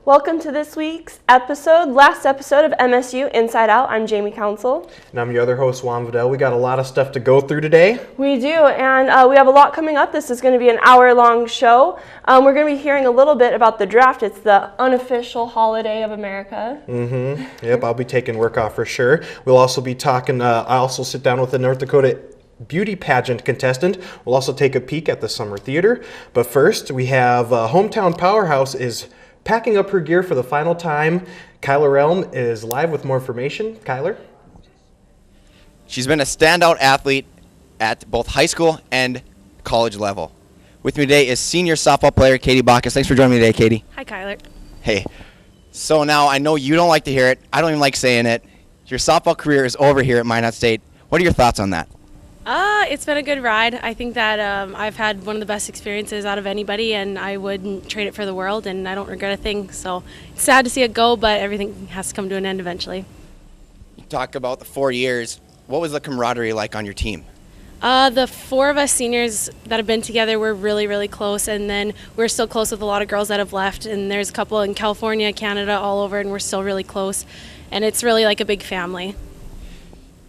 Welcome to this week's last episode of MSU Inside Out. I'm Jamie Council. And I'm your other host, Juan Vidal. We got a lot of stuff to go through today. We do, and we have a lot coming up. This is going to be an hour-long show. We're going to be hearing a little bit about the draft. It's the unofficial holiday of America. Yep, I'll be taking work off for sure. We'll also be talking, I also sit down with the North Dakota beauty pageant contestant. We'll also take a peek at the summer theater. But first, we have Hometown Powerhouse is packing up her gear for the final time. Kyler Elm is live with more information. Kyler? She's been a standout athlete at both high school and college level. With me today is senior softball player Katie Bacchus. Thanks for joining me today, Katie. Hi, Kyler. Hey. So now I know you don't like to hear it. I don't even like saying it. Your softball career is over here at Minot State. What are your thoughts on that? It's been a good ride. I think that I've had one of the best experiences out of anybody, and I wouldn't trade it for the world, and I don't regret a thing. So it's sad to see it go, but everything has to come to an end eventually. You talk about the 4 years. What was the camaraderie like on your team? The four of us seniors that have been together, we're really, really close, and then we're still close with a lot of girls that have left, and there's a couple in California, Canada, all over, and we're still really close, and it's really like a big family.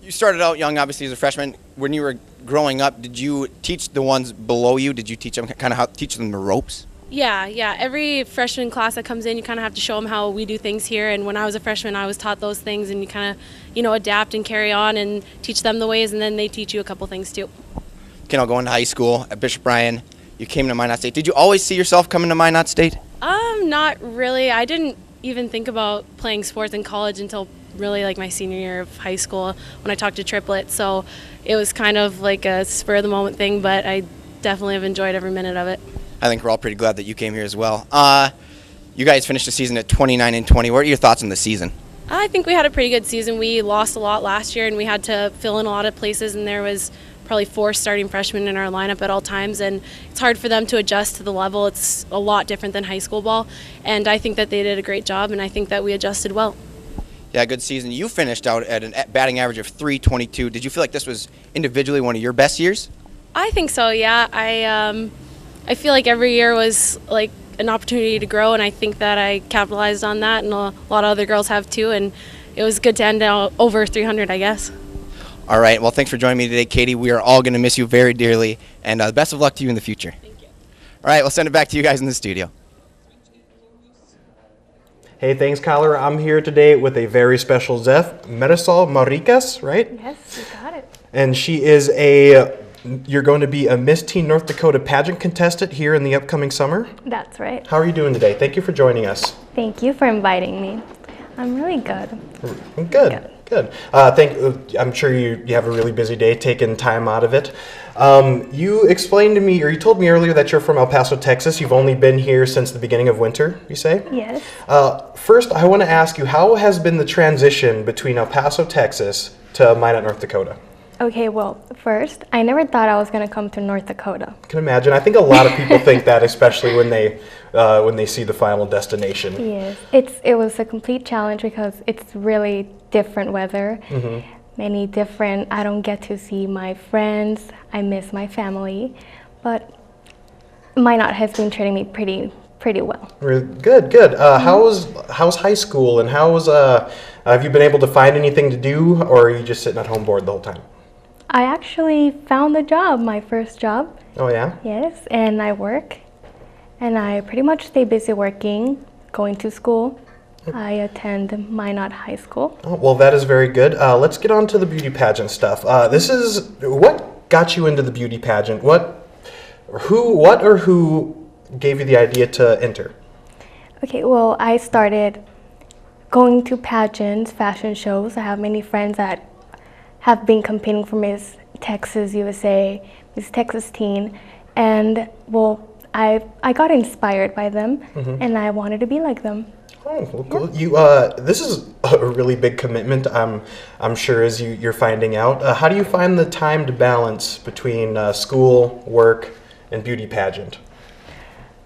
You started out young, obviously, as a freshman. When you were growing up, did you teach the ones below you? Did you teach them teach them the ropes? Yeah. Every freshman class that comes in, you kind of have to show them how we do things here. And when I was a freshman, I was taught those things, and you kind of, adapt and carry on and teach them the ways, and then they teach you a couple things too. Okay, now going to high school at Bishop Bryan, you came to Minot State. Did you always see yourself coming to Minot State? Not really. I didn't even think about playing sports in college until really like my senior year of high school when I talked to triplets. So it was kind of like a spur of the moment thing, but I definitely have enjoyed every minute of it. I think we're all pretty glad that you came here as well. You guys finished the season at 29-20. What are your thoughts on the season? I think we had a pretty good season. We lost a lot last year, and we had to fill in a lot of places, and there was probably 4 starting freshmen in our lineup at all times, and it's hard for them to adjust to the level. It's a lot different than high school ball, and I think that they did a great job, and I think that we adjusted well. Yeah, good season. You finished out at a batting average of .322. Did you feel like this was individually one of your best years? I think so, yeah. I feel like every year was like an opportunity to grow, and I think that I capitalized on that, and a lot of other girls have too, and it was good to end out over 300, I guess. All right, well, thanks for joining me today, Katie. We are all going to miss you very dearly, and best of luck to you in the future. Thank you. All right, we'll send it back to you guys in the studio. Hey, thanks, Kyler. I'm here today with a very special Zeph, Marisol Maricas, right? Yes, you got it. And she is you're going to be a Miss Teen North Dakota pageant contestant here in the upcoming summer. That's right. How are you doing today? Thank you for joining us. Thank you for inviting me. I'm really good. Good. I'm sure you have a really busy day, taking time out of it. You explained to me, or you told me earlier that you're from El Paso, Texas. You've only been here since the beginning of winter, you say? Yes. First, I want to ask you, how has been the transition between El Paso, Texas to Minot, North Dakota? Okay, well, first, I never thought I was going to come to North Dakota. I can imagine. I think a lot of people think that, especially when they see the final destination. Yes. It was a complete challenge because it's really different weather. Mm-hmm. I don't get to see my friends. I miss my family. But Minot has been treating me pretty well. Good. How's high school, and have you been able to find anything to do, or are you just sitting at home bored the whole time? I actually found a job, my first job. Oh, yeah? Yes, and I work. And I pretty much stay busy working, going to school. I attend Minot High School. Oh, well, that is very good. Let's get on to the beauty pageant stuff. What got you into the beauty pageant? What or who gave you the idea to enter? Okay, well, I started going to pageants, fashion shows. I have many friends that have been competing for Miss Texas USA, Miss Texas Teen, and well, I got inspired by them, mm-hmm. and I wanted to be like them. Oh, well, cool. This is a really big commitment, I'm sure, as you're finding out. How do you find the time to balance between school, work, and beauty pageant?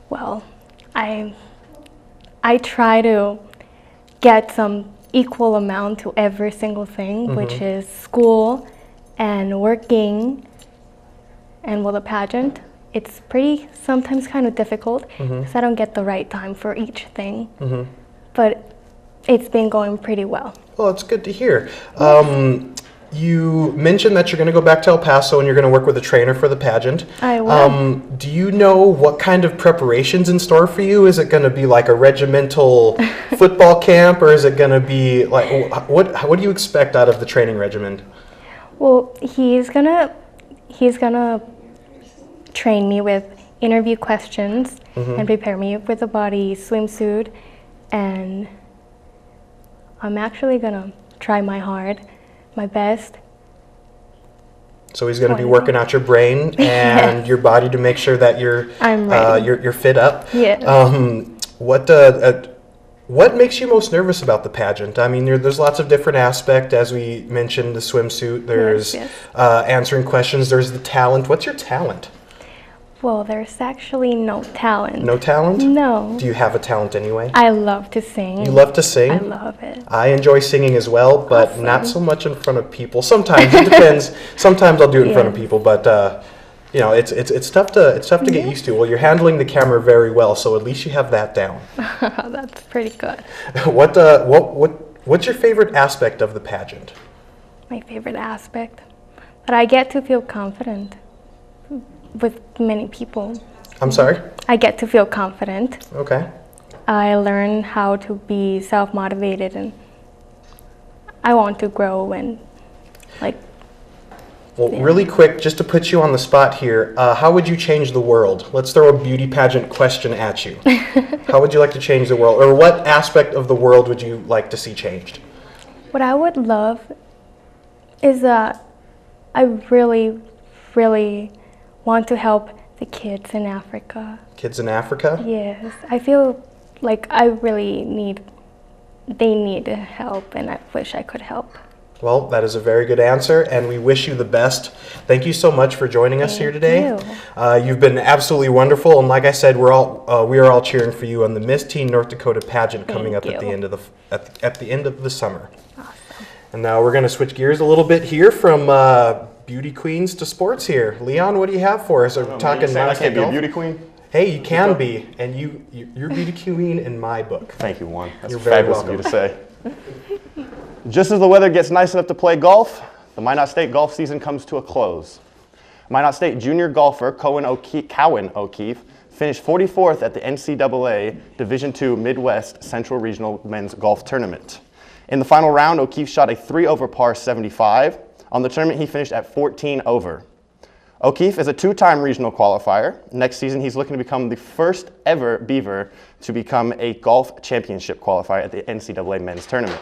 Well, I try to get some equal amount to every single thing, mm-hmm. which is school and working and the pageant. It's sometimes kind of difficult because I don't get the right time for each thing. Mm-hmm. but it's been going pretty well. Well, it's good to hear. You mentioned that you're going to go back to El Paso and you're going to work with a trainer for the pageant. I will. Do you know what kind of preparation's in store for you? Is it going to be like a regimental football camp, or is it going to be like what do you expect out of the training regimen? Well, he's gonna train me with interview questions and prepare me with a body swimsuit, and I'm actually gonna try my best. So he's going to be working out your brain and your body to make sure that I'm ready. you're fit up. Yeah. What makes you most nervous about the pageant? I mean, there's lots of different aspects, as we mentioned, the swimsuit. There's Yes. answering questions. There's the talent. What's your talent? Well, there's actually no talent. No talent? No. Do you have a talent anyway? I love to sing. You love to sing? I love it. I enjoy singing as well, but Awesome. not so much in front of people. Sometimes it depends. Sometimes I'll do it in front of people, but it's tough to get used to. Well, you're handling the camera very well, so at least you have that down. That's pretty good. What's your favorite aspect of the pageant? My favorite aspect, that I get to feel confident with many people. I'm sorry? I get to feel confident. Okay. I learn how to be self-motivated, and I want to grow and Well, really quick, just to put you on the spot here, how would you change the world? Let's throw a beauty pageant question at you. How would you like to change the world? Or what aspect of the world would you like to see changed? what I would love is that I really, really want to help the kids in Africa. Kids in Africa? Yes, I feel like they need help, and I wish I could help. Well, that is a very good answer, and we wish you the best. Thank you so much for joining us here today. You've been absolutely wonderful, and like I said, we are all cheering for you on the Miss Teen North Dakota pageant coming up at the end of the summer. Awesome. And now we're going to switch gears a little bit here from beauty queens to sports here. Leon, what do you have for us? Are we talking I can't be a beauty queen? Hey, you can be, and you're beauty queen in my book. Thank you, Juan. That's You're very fabulous of you welcome. to say. Just as the weather gets nice enough to play golf, the Minot State golf season comes to a close. Minot State junior golfer Cowan O'Keefe finished 44th at the NCAA Division II Midwest Central Regional Men's Golf Tournament. In the final round, O'Keefe shot a 3-over par 75. On the tournament, he finished at 14 over. O'Keefe is a 2-time regional qualifier. Next season, he's looking to become the first ever Beaver to become a golf championship qualifier at the NCAA Men's Tournament.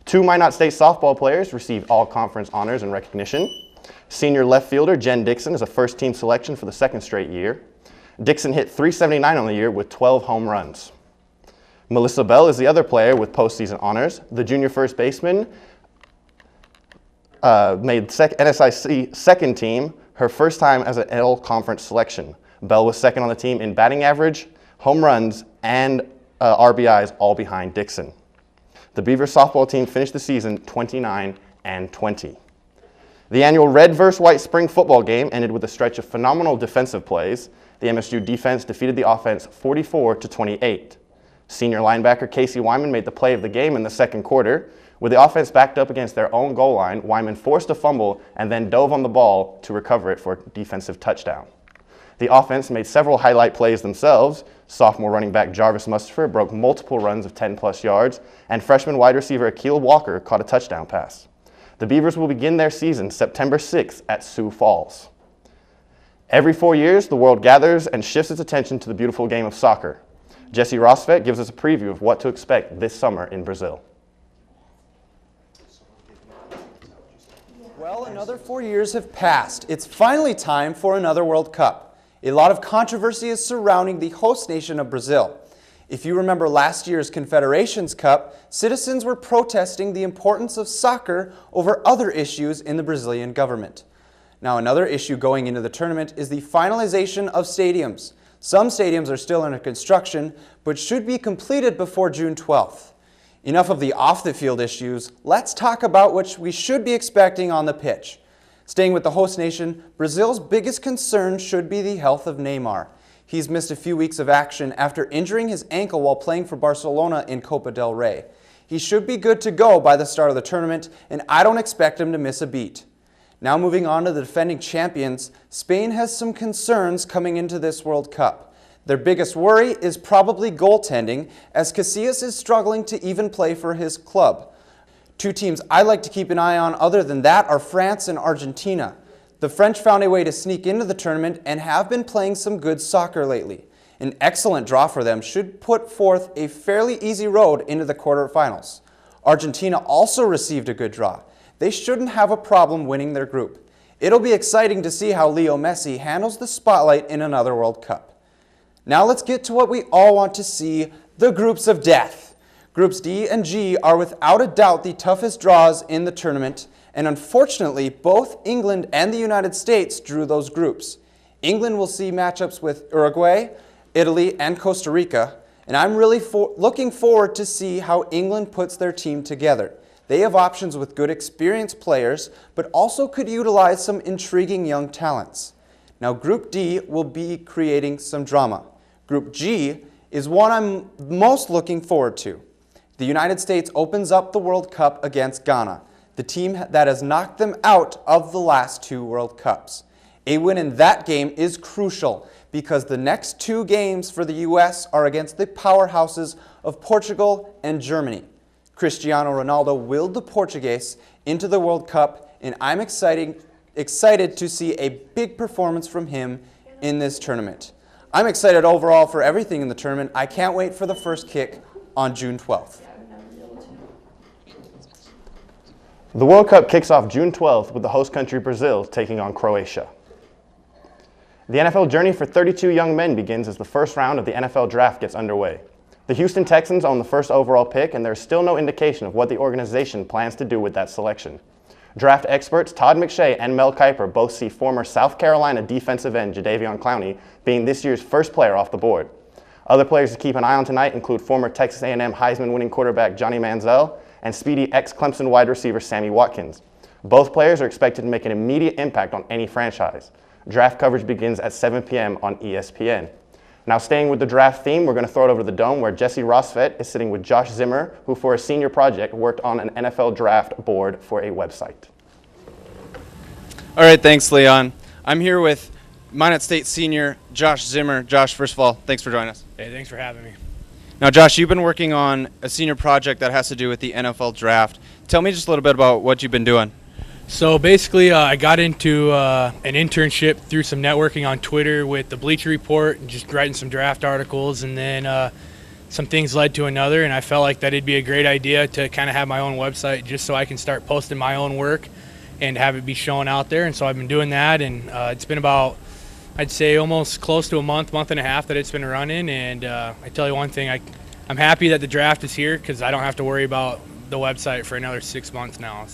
2 Minot State softball players received all-conference honors and recognition. Senior left fielder Jen Dixon is a first-team selection for the 2nd straight year. Dixon hit .379 on the year with 12 home runs. Melissa Bell is the other player with postseason honors. The junior first baseman made NSIC second team, her first time as an all-conference selection. Bell was second on the team in batting average, home runs, and RBIs, all behind Dixon. The Beaver softball team finished the season 29-20. The annual red versus white spring football game ended with a stretch of phenomenal defensive plays. The MSU defense defeated the offense 44-28. Senior linebacker Casey Wyman made the play of the game in the 2nd quarter. With the offense backed up against their own goal line, Wyman forced a fumble and then dove on the ball to recover it for a defensive touchdown. The offense made several highlight plays themselves. Sophomore running back Jarvis Mustafer broke multiple runs of 10-plus yards, and freshman wide receiver Akeel Walker caught a touchdown pass. The Beavers will begin their season September 6th at Sioux Falls. Every 4 years, the world gathers and shifts its attention to the beautiful game of soccer. Jesse Rosvet gives us a preview of what to expect this summer in Brazil. Well, another 4 years have passed. It's finally time for another World Cup. A lot of controversy is surrounding the host nation of Brazil. If you remember last year's Confederations Cup, citizens were protesting the importance of soccer over other issues in the Brazilian government. Now, another issue going into the tournament is the finalization of stadiums. Some stadiums are still under construction, but should be completed before June 12th. Enough of the off-the-field issues. Let's talk about what we should be expecting on the pitch. Staying with the host nation, Brazil's biggest concern should be the health of Neymar. He's missed a few weeks of action after injuring his ankle while playing for Barcelona in Copa del Rey. He should be good to go by the start of the tournament, and I don't expect him to miss a beat. Now moving on to the defending champions, Spain has some concerns coming into this World Cup. Their biggest worry is probably goaltending, as Casillas is struggling to even play for his club. Two teams I like to keep an eye on other than that are France and Argentina. The French found a way to sneak into the tournament and have been playing some good soccer lately. An excellent draw for them should put forth a fairly easy road into the quarterfinals. Argentina also received a good draw. They shouldn't have a problem winning their group. It'll be exciting to see how Leo Messi handles the spotlight in another World Cup. Now let's get to what we all want to see, the groups of death. Groups D and G are without a doubt the toughest draws in the tournament, and unfortunately both England and the United States drew those groups. England will see matchups with Uruguay, Italy, and Costa Rica, and I'm really looking forward to see how England puts their team together. They have options with good experienced players, but also could utilize some intriguing young talents. Now Group D will be creating some drama. Group G is one I'm most looking forward to. The United States opens up the World Cup against Ghana, the team that has knocked them out of the last two World Cups. A win in that game is crucial because the next two games for the U.S. are against the powerhouses of Portugal and Germany. Cristiano Ronaldo willed the Portuguese into the World Cup, and I'm excited to see a big performance from him in this tournament. I'm excited overall for everything in the tournament. I can't wait for the first kick on June 12th. The World Cup kicks off June 12th with the host country Brazil taking on Croatia. The NFL journey for 32 young men begins as the first round of the NFL draft gets underway. The Houston Texans own the first overall pick, and there's still no indication of what the organization plans to do with that selection. Draft experts Todd McShay and Mel Kiper both see former South Carolina defensive end Jadeveon Clowney being this year's first player off the board. Other players to keep an eye on tonight include former Texas A&M Heisman-winning quarterback Johnny Manziel and speedy ex-Clemson wide receiver Sammy Watkins. Both players are expected to make an immediate impact on any franchise. Draft coverage begins at 7 p.m. on ESPN. Now staying with the draft theme, we're going to throw it over to the Dome where Jesse Rosfett is sitting with Josh Zimmer, who for a senior project worked on an NFL draft board for a website. All right, thanks, Leon. I'm here with Minot State senior Josh Zimmer. Josh, first of all, thanks for joining us. Hey, thanks for having me. Now, Josh, you've been working on a senior project that has to do with the NFL draft. Tell me just a little bit about what you've been doing. So basically, I got into an internship through some networking on Twitter with the Bleacher Report and just writing some draft articles, and then some things led to another, and I felt like that it'd be a great idea to kind of have my own website just so I can start posting my own work and have it be shown out there. And so I've been doing that, and it's been about, I'd say, almost close to a month and a half that it's been running. And I tell you one thing, I'm happy that the draft is here because I don't have to worry about the website for another 6 months now.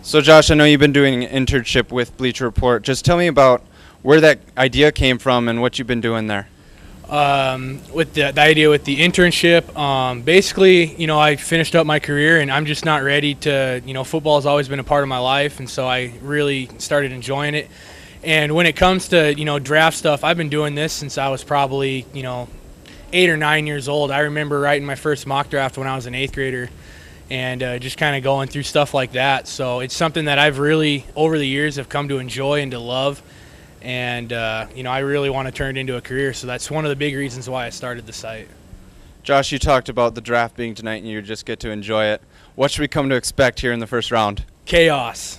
So, Josh, I know you've been doing an internship with Bleacher Report. Just tell me about where that idea came from and what you've been doing there. With the idea with the internship, basically, I finished up my career and I'm just not ready to, football has always been a part of my life, and so I really started enjoying it. And when it comes to, draft stuff, I've been doing this since I was probably, 8 or 9 years old. I remember writing my first mock draft when I was an 8th grader. And just kind of going through stuff like that. So it's something that I've really, over the years, have come to enjoy and to love. And, I really want to turn it into a career. So that's one of the big reasons why I started the site. Josh, you talked about the draft being tonight and you just get to enjoy it. What should we come to expect here in the first round? Chaos.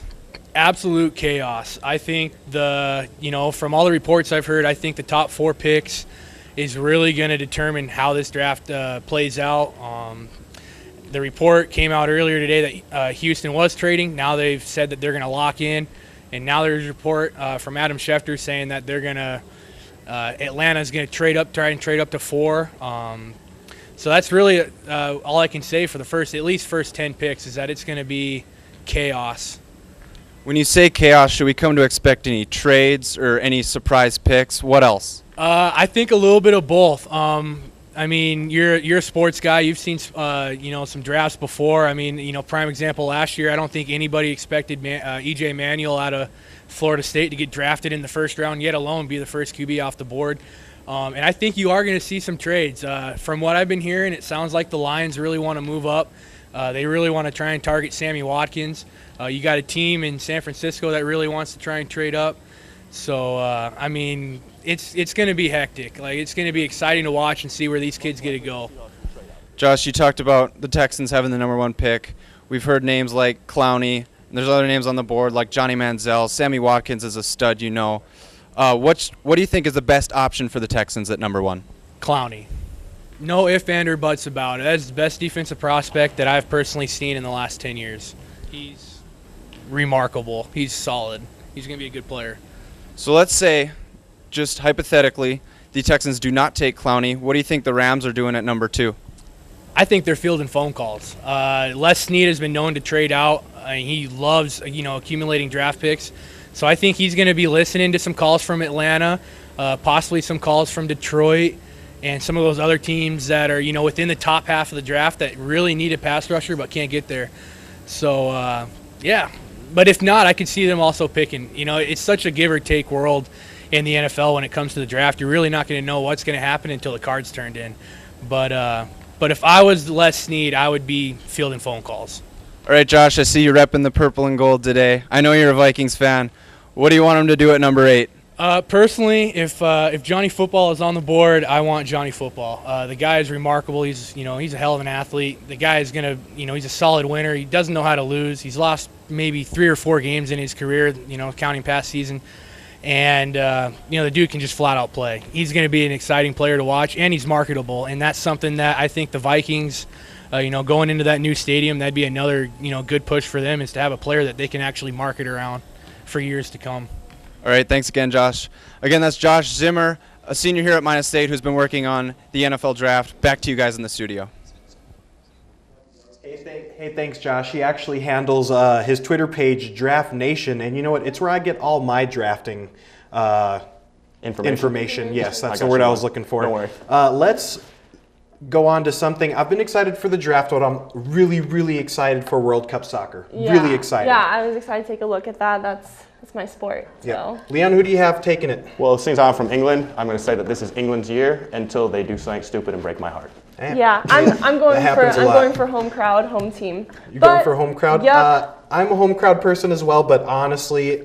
Absolute chaos. I think from all the reports I've heard, I think the top 4 picks is really going to determine how this draft plays out. The report came out earlier today that Houston was trading. Now they've said that they're going to lock in. And now there's a report from Adam Schefter saying that they're going to Atlanta's going to try and trade up to 4. So that's really all I can say for the first 10 picks is that it's going to be chaos. When you say chaos, should we come to expect any trades or any surprise picks? What else? I think a little bit of both. I mean, you're a sports guy. You've seen, some drafts before. I mean, prime example last year, I don't think anybody expected E.J. Manuel out of Florida State to get drafted in the first round, yet alone be the first QB off the board. And I think you are going to see some trades. From what I've been hearing, it sounds like the Lions really want to move up. They really want to try and target Sammy Watkins. You got a team in San Francisco that really wants to try and trade up. So, I mean, it's going to be hectic. Like, it's going to be exciting to watch and see where these kids get to go. Josh, you talked about the Texans having the #1 pick. We've heard names like Clowney. And there's other names on the board like Johnny Manziel. Sammy Watkins is a stud, you know. What do you think is the best option for the Texans at #1? Clowney. No ifs, ands, or buts about it. That's the best defensive prospect that I've personally seen in the last 10 years. He's remarkable. He's solid. He's going to be a good player. So let's say, just hypothetically, the Texans do not take Clowney. What do you think the Rams are doing at #2? I think they're fielding phone calls. Les Snead has been known to trade out. He loves, accumulating draft picks. So I think he's going to be listening to some calls from Atlanta, possibly some calls from Detroit, and some of those other teams that are, within the top half of the draft that really need a pass rusher but can't get there. So, yeah. But if not, I could see them also picking. It's such a give-or-take world in the NFL when it comes to the draft. You're really not going to know what's going to happen until the card's turned in. But if I was Les Snead, I would be fielding phone calls. All right, Josh, I see you repping the purple and gold today. I know you're a Vikings fan. What do you want him to do at #8? Personally, if Johnny Football is on the board, I want Johnny Football. The guy is remarkable. He's a hell of an athlete. The guy is he's a solid winner. He doesn't know how to lose. He's lost maybe 3 or 4 games in his career, counting past season. And, the dude can just flat out play. He's going to be an exciting player to watch, and he's marketable. And that's something that I think the Vikings, going into that new stadium, that'd be another, good push for them, is to have a player that they can actually market around for years to come. All right, thanks again, Josh. Again, that's Josh Zimmer, a senior here at Minot State who's been working on the NFL draft. Back to you guys in the studio. Hey, thanks, Josh. He actually handles his Twitter page, Draft Nation, and you know what? It's where I get all my drafting information. Yes, that's the word I was looking for. Don't worry. Let's go on to something. I've been excited for the draft, but I'm really, really excited for World Cup soccer. Yeah. Really excited. Yeah, I was excited to take a look at that. That's my sport. So. Yeah. Leon, who do you have taking it? Well, since I'm from England, I'm going to say that this is England's year until they do something stupid and break my heart. Yeah, I'm going for home crowd, home team. You're going for home crowd? Yep. I'm a home crowd person as well, but honestly,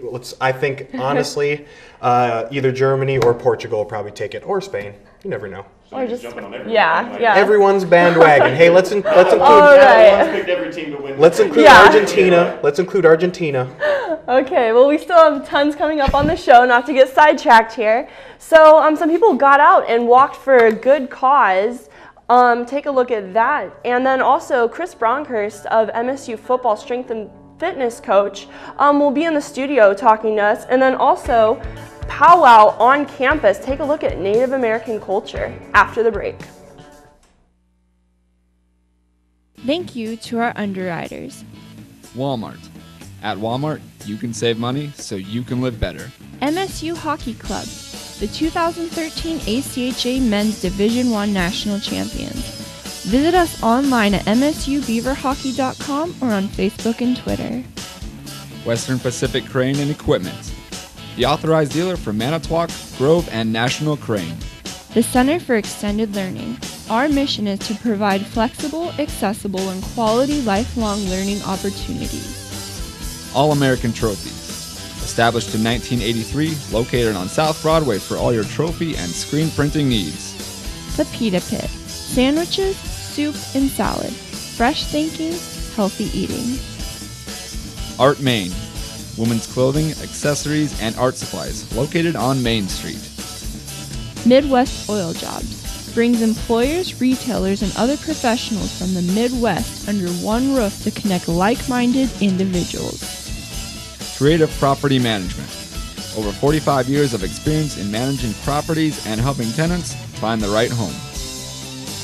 either Germany or Portugal will probably take it, or Spain. You never know. Or just yeah. Everyone's bandwagon. Hey, let's include. All right. Picked every team to win. Let's include Argentina. Let's include Argentina. Okay, well, we still have tons coming up on the show, not to get sidetracked here. So some people got out and walked for a good cause. Take a look at that. And then also Chris Bronkhurst of MSU football strength and fitness coach will be in the studio talking to us. And then also powwow on campus. Take a look at Native American culture after the break. Thank you to our underwriters. Walmart. At Walmart, you can save money so you can live better. MSU Hockey Club, the 2013 ACHA Men's Division I National Champions. Visit us online at msubeaverhockey.com or on Facebook and Twitter. Western Pacific Crane and Equipment, the authorized dealer for Manitowoc, Grove, and National Crane. The Center for Extended Learning. Our mission is to provide flexible, accessible, and quality lifelong learning opportunities. All-American Trophies. Established in 1983, located on South Broadway for all your trophy and screen printing needs. The Pita Pit. Sandwiches, soup, and salad. Fresh thinking, healthy eating. Art Main. Women's clothing, accessories, and art supplies, located on Main Street. Midwest Oil Jobs. Brings employers, retailers, and other professionals from the Midwest under one roof to connect like-minded individuals. Creative Property Management. Over 45 years of experience in managing properties and helping tenants find the right home.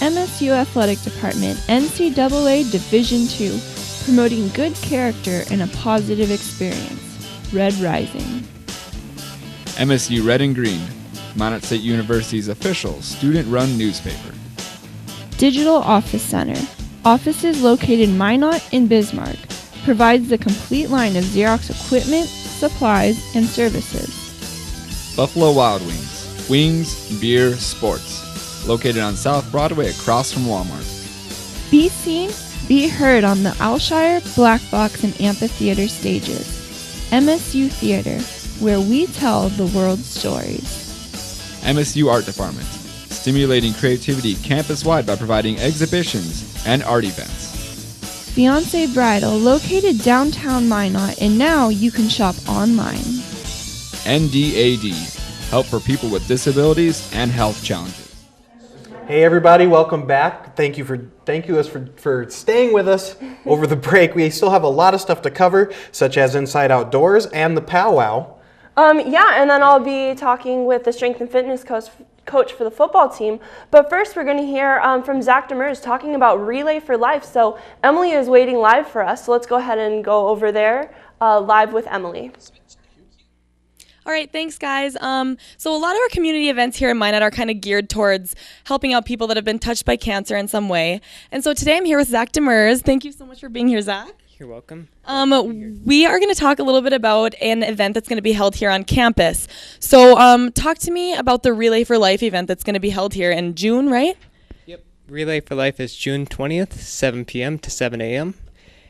MSU Athletic Department, NCAA Division II, promoting good character and a positive experience. Red Rising. MSU Red and Green, Minot State University's official student-run newspaper. Digital Office Center. Offices located in Minot and Bismarck. Provides the complete line of Xerox equipment, supplies, and services. Buffalo Wild Wings. Wings, Beer, Sports, located on South Broadway across from Walmart. Be seen, be heard on the Alshire, Black Box, and Amphitheater stages. MSU Theater, where we tell the world's stories. MSU Art Department, stimulating creativity campus-wide by providing exhibitions and art events. Fiancé Bridal, located downtown Minot, and now you can shop online. NDAD, help for people with disabilities and health challenges. Hey everybody, welcome back. Thank you for staying with us over the break. We still have a lot of stuff to cover, such as Inside Outdoors and the powwow. Yeah, and then I'll be talking with the strength and fitness coach for the football team. But first, we're going to hear from Zach Demers talking about Relay for Life. So Emily is waiting live for us. So let's go ahead and go over there live with Emily. All right, thanks, guys. So a lot of our community events here in Minot are kind of geared towards helping out people that have been touched by cancer in some way. And so today I'm here with Zach Demers. Thank you so much for being here, Zach. You're welcome. We are going to talk a little bit about an event that's going to be held here on campus. So talk to me about the Relay for Life event that's going to be held here in June, right? Yep. Relay for Life is June 20th, 7 p.m. to 7 a.m.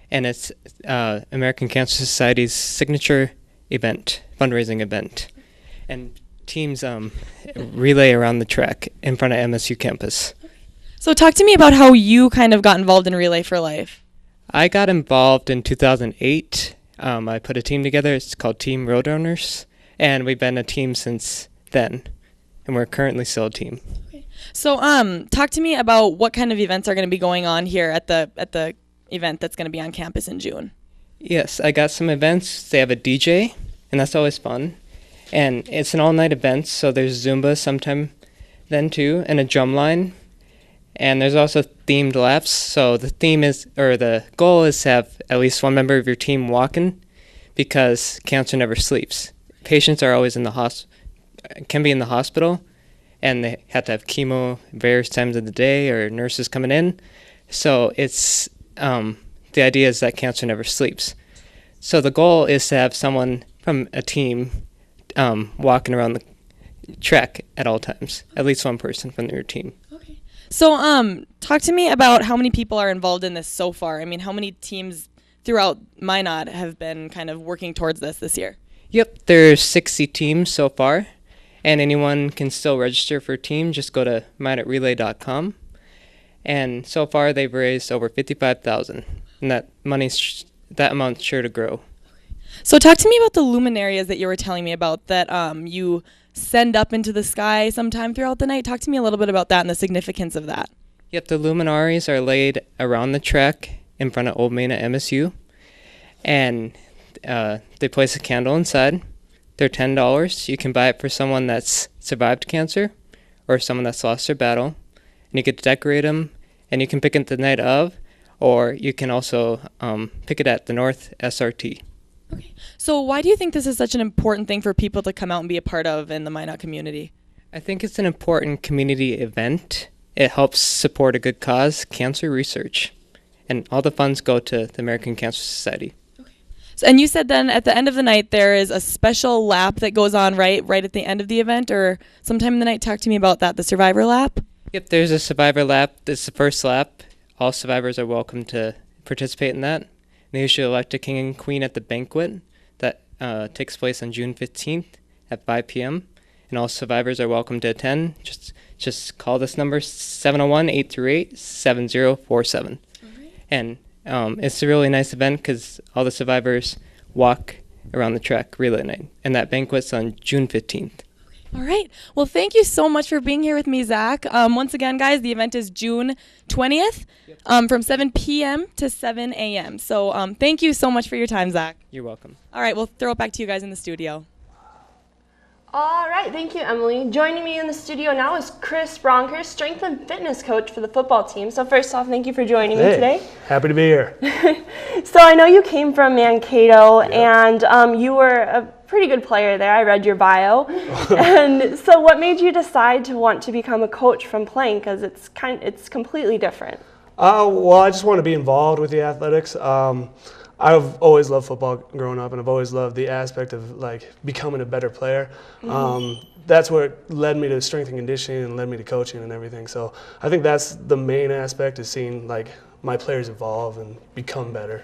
And it's American Cancer Society's signature event, fundraising event. And teams relay around the track in front of MSU campus. So talk to me about how you kind of got involved in Relay for Life. I got involved in 2008. I put a team together. It's called Team Roadrunners, and we've been a team since then, and we're currently still a team. Okay. So talk to me about what kind of events are going to be going on here at the event that's going to be on campus in June. Yes, I got some events. They have a DJ, and that's always fun. And it's an all-night event, so there's Zumba sometime then too, and a drum line. And there's also themed laps. So the goal is to have at least one member of your team walking, because cancer never sleeps. Patients are always can be in the hospital, and they have to have chemo various times of the day, or nurses coming in. So it's the idea is that cancer never sleeps. So the goal is to have someone from a team walking around the track at all times, at least one person from your team. Okay. So talk to me about how many people are involved in this so far. I mean, how many teams throughout Minot have been kind of working towards this year? Yep, there's 60 teams so far, and anyone can still register for a team. Just go to minotrelay.com. And so far they've raised over $55,000, and that amount's sure to grow. So talk to me about the luminarias that you were telling me about that you send up into the sky sometime throughout the night. Talk to me a little bit about that and the significance of that. Yep, the luminaries are laid around the track in front of Old Main at MSU, and they place a candle inside. They're $10. You can buy it for someone that's survived cancer or someone that's lost their battle. And you get to decorate them, and you can pick it the night of, or you can also pick it at the North SRT. Okay. So why do you think this is such an important thing for people to come out and be a part of in the Minot community? I think it's an important community event. It helps support a good cause, cancer research, and all the funds go to the American Cancer Society. Okay. So, and you said then at the end of the night there is a special lap that goes on right at the end of the event, or sometime in the night. Talk to me about that, the survivor lap. Yep, there's a survivor lap. It's the first lap. All survivors are welcome to participate in that. They usually elect a king and queen at the banquet that takes place on June 15th at 5 p.m. And all survivors are welcome to attend. Just call this number, 701-838-7047. Right. And it's a really nice event because all the survivors walk around the track relay night. And that banquet's on June 15th. All right. Well, thank you so much for being here with me, Zach. Once again, guys, the event is June 20th from 7 p.m. to 7 a.m. So thank you so much for your time, Zach. You're welcome. All right. We'll throw it back to you guys in the studio. All right. Thank you, Emily. Joining me in the studio now is Chris Bronker, strength and fitness coach for the football team. So first off, thank you for joining me today. Happy to be here. So I know you came from Mankato, and you were a pretty good player there. I read your bio. And so what made you decide to want to become a coach from playing? Because it's completely different. Well, I just want to be involved with the athletics. I've always loved football growing up, and I've always loved the aspect of like becoming a better player. That's what led me to strength and conditioning and led me to coaching and everything. So I think that's the main aspect, is seeing like my players evolve and become better.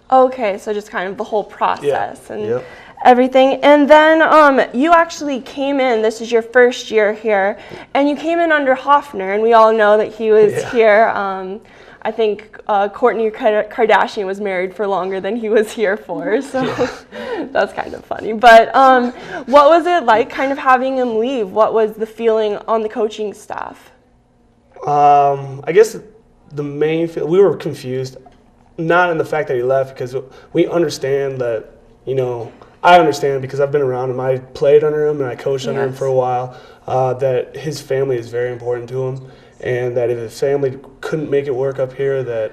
Okay, so just kind of the whole process and Yep. everything. And then you actually came in, this is your first year here, and you came in under Hoffner, and we all know that he was here. I think Kourtney Kardashian was married for longer than he was here for, so that's kind of funny. But what was it like kind of having him leave? What was the feeling on the coaching staff? I guess the main we were confused, not in the fact that he left, because we understand that, you know, I understand because I've been around him. I played under him and I coached under him for a while, that his family is very important to him, and that if his family couldn't make it work up here, that,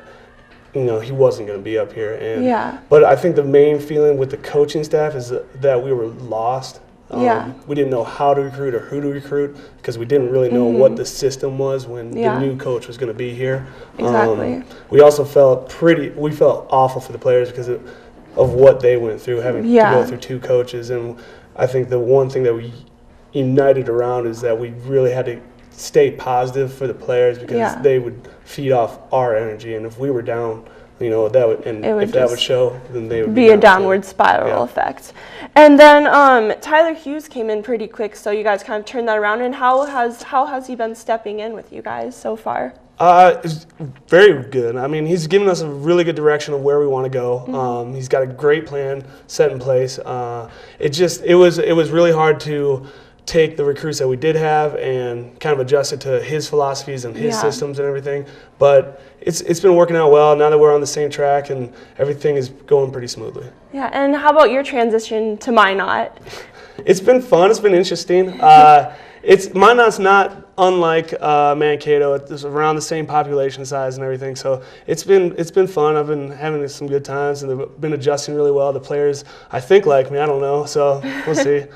you know, he wasn't going to be up here. And but I think the main feeling with the coaching staff is that we were lost. We didn't know how to recruit or who to recruit, because we didn't really know what the system was when the new coach was going to be here. Exactly. We also felt awful for the players because of what they went through, having to go through 2 coaches. And I think the one thing that we united around is that we really had to stay positive for the players, because they would feed off our energy, and if we were down, you know, that would, and if that would show, then they would be a downward spiral effect. And then Tyler Hughes came in pretty quick, so you guys kind of turned that around. And how has he been stepping in with you guys so far? It's very good. I mean, he's given us a really good direction of where we want to go. He's got a great plan set in place. It was really hard to take the recruits that we did have and kind of adjust it to his philosophies and his systems and everything. But it's been working out well now that we're on the same track, and everything is going pretty smoothly. Yeah, and how about your transition to Minot? It's been fun. It's been interesting. Minot's not unlike Mankato. It's around the same population size and everything. So it's been fun. I've been having some good times, and they've been adjusting really well. The players, I think, like me. I don't know. So we'll see.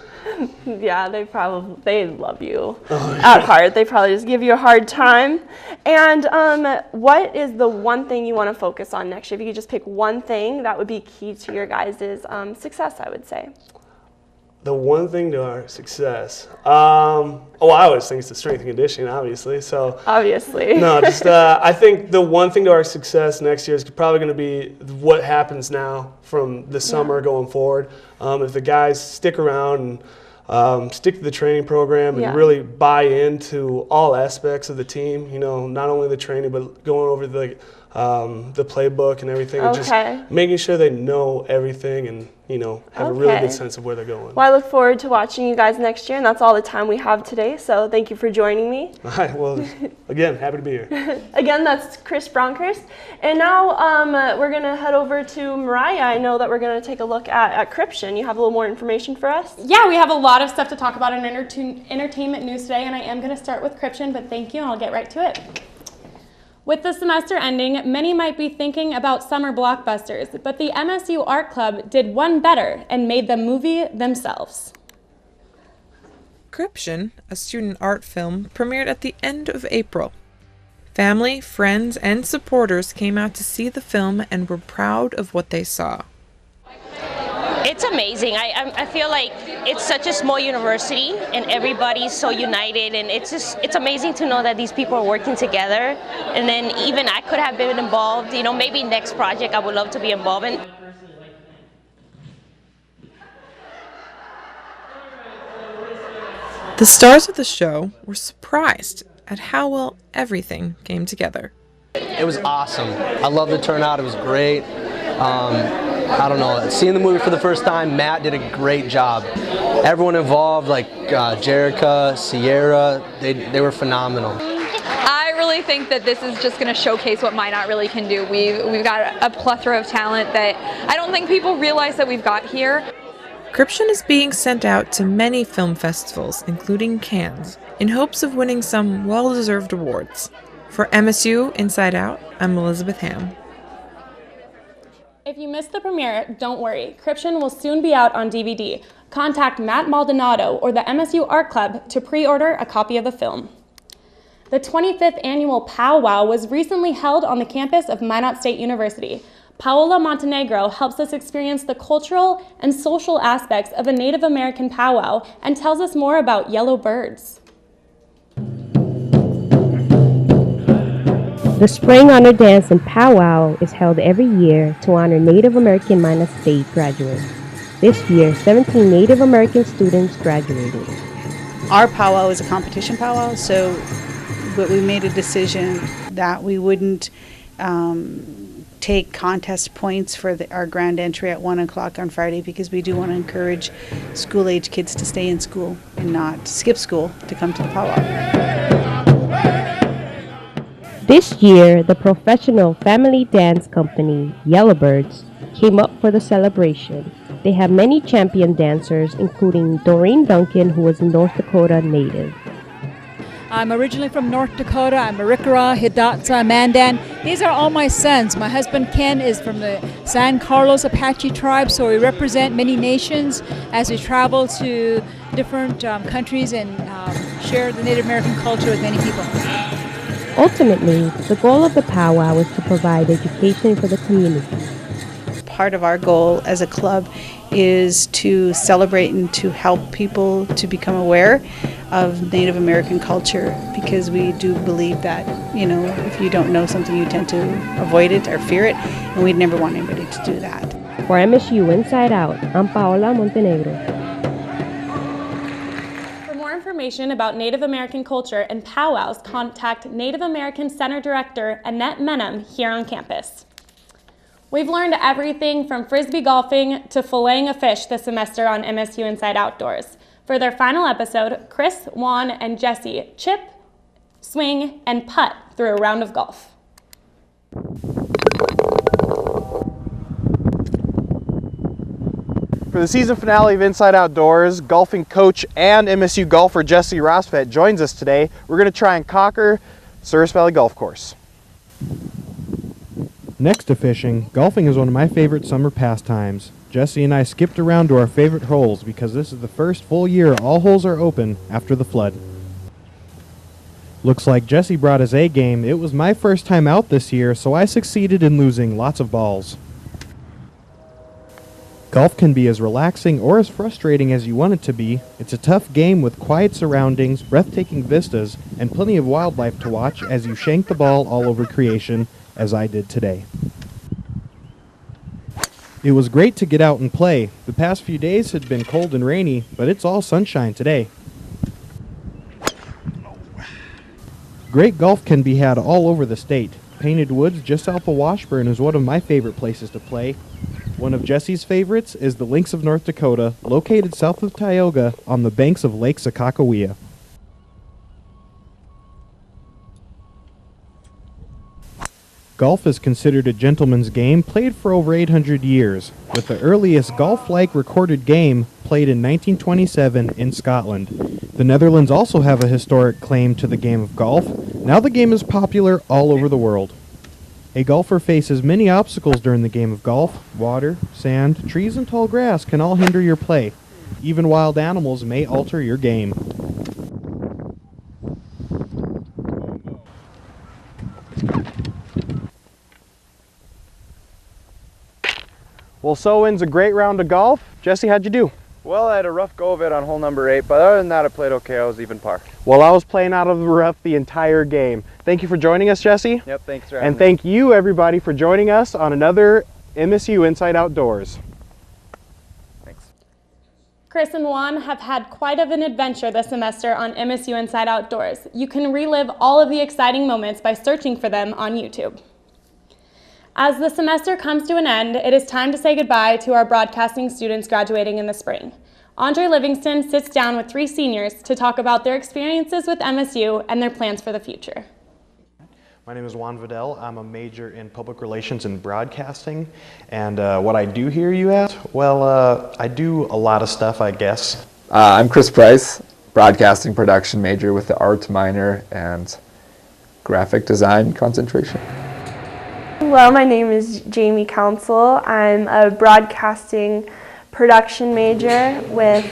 Yeah, they love you at heart. They probably just give you a hard time. And what is the one thing you want to focus on next year? If you could just pick one thing, that would be key to your guys' success, I would say. The one thing to our success, I always think it's the strength and conditioning, obviously. So obviously, no, just I think the one thing to our success next year is probably going to be what happens now from the summer going forward. If the guys stick around and stick to the training program and really buy into all aspects of the team, you know, not only the training but going over the playbook and everything, and just making sure they know everything and, you know, have a really good sense of where they're going. Well, I look forward to watching you guys next year, and that's all the time we have today, so thank you for joining me. All right, well, again, happy to be here. Again, that's Chris Bronkhurst. And now we're going to head over to Mariah. I know that we're going to take a look at Cryption. You have a little more information for us? Yeah, we have a lot of stuff to talk about in entertainment news today, and I am going to start with Cryption, but thank you, and I'll get right to it. With the semester ending, many might be thinking about summer blockbusters, but the MSU Art Club did one better and made the movie themselves. Cryption, a student art film, premiered at the end of April. Family, friends, and supporters came out to see the film and were proud of what they saw. It's amazing. I feel like it's such a small university and everybody's so united, and it's amazing to know that these people are working together. And then even I could have been involved, you know, maybe next project I would love to be involved in. The stars of the show were surprised at how well everything came together. It was awesome. I love the turnout. It was great. I don't know, seeing the movie for the first time, Matt did a great job. Everyone involved, like Jerica, Sierra, they were phenomenal. I really think that this is just going to showcase what Minot really can do. We've got a plethora of talent that I don't think people realize that we've got here. Cryption is being sent out to many film festivals, including Cannes, in hopes of winning some well-deserved awards. For MSU Inside Out, I'm Elizabeth Ham. If you missed the premiere, don't worry. Cryption will soon be out on DVD. Contact Matt Maldonado or the MSU Art Club to pre-order a copy of the film. The 25th annual Pow Wow was recently held on the campus of Minot State University. Paola Montenegro helps us experience the cultural and social aspects of a Native American powwow and tells us more about yellow birds. The Spring Honor Dance and Powwow is held every year to honor Native American Minot State graduates. This year, 17 Native American students graduated. Our powwow is a competition powwow, but we made a decision that we wouldn't take contest points for our grand entry at 1 o'clock on Friday, because we do want to encourage school-age kids to stay in school and not skip school to come to the powwow. This year, the professional family dance company, Yellowbirds, came up for the celebration. They have many champion dancers, including Doreen Duncan, who is a North Dakota native. I'm originally from North Dakota. I'm Arikara, Hidatsa, Mandan. These are all my sons. My husband Ken is from the San Carlos Apache tribe, so we represent many nations as we travel to different countries and share the Native American culture with many people. Ultimately, the goal of the powwow is to provide education for the community. Part of our goal as a club is to celebrate and to help people to become aware of Native American culture, because we do believe that, if you don't know something, you tend to avoid it or fear it, and we'd never want anybody to do that. For MSU Inside Out, I'm Paola Montenegro. For more information about Native American culture and powwows, contact Native American Center Director Annette Menham here on campus. We've learned everything from frisbee golfing to filleting a fish this semester on MSU Inside Outdoors. For their final episode, Chris, Juan, and Jesse chip, swing, and putt through a round of golf. For the season finale of Inside Outdoors, golfing coach and MSU golfer Jesse Rosfett joins us today. We're going to try and conquer Service Valley Golf Course. Next to fishing, golfing is one of my favorite summer pastimes. Jesse and I skipped around to our favorite holes because this is the first full year all holes are open after the flood. Looks like Jesse brought his A game. It was my first time out this year, so I succeeded in losing lots of balls. Golf can be as relaxing or as frustrating as you want it to be. It's a tough game with quiet surroundings, breathtaking vistas, and plenty of wildlife to watch as you shank the ball all over creation, as I did today. It was great to get out and play. The past few days had been cold and rainy, but it's all sunshine today. Great golf can be had all over the state. Painted Woods just south of Washburn is one of my favorite places to play. One of Jesse's favorites is the Links of North Dakota, located south of Tioga on the banks of Lake Sakakawea. Golf is considered a gentleman's game played for over 800 years, with the earliest golf-like recorded game played in 1927 in Scotland. The Netherlands also have a historic claim to the game of golf. Now the game is popular all over the world. A golfer faces many obstacles during the game of golf. Water, sand, trees, and tall grass can all hinder your play. Even wild animals may alter your game. Well, so ends a great round of golf. Jesse, how'd you do? Well, I had a rough go of it on hole number 8, but other than that, I played okay. I was even par. Well, I was playing out of the rough the entire game. Thank you for joining us, Jesse. Yep, thanks for having And me. thank you, everybody, for joining us on another MSU Inside Outdoors. Chris and Juan have had quite of an adventure this semester on MSU Inside Outdoors. You can relive all of the exciting moments by searching for them on YouTube. As the semester comes to an end, it is time to say goodbye to our broadcasting students graduating in the spring. Andre Livingston sits down with 3 seniors to talk about their experiences with MSU and their plans for the future. My name is Juan Vidal. I'm a major in public relations and broadcasting. And what I do here, you ask? Well, I do a lot of stuff, I guess. I'm Chris Price, broadcasting production major with the art minor and graphic design concentration. Hello, my name is Jamie Council. I'm a broadcasting production major with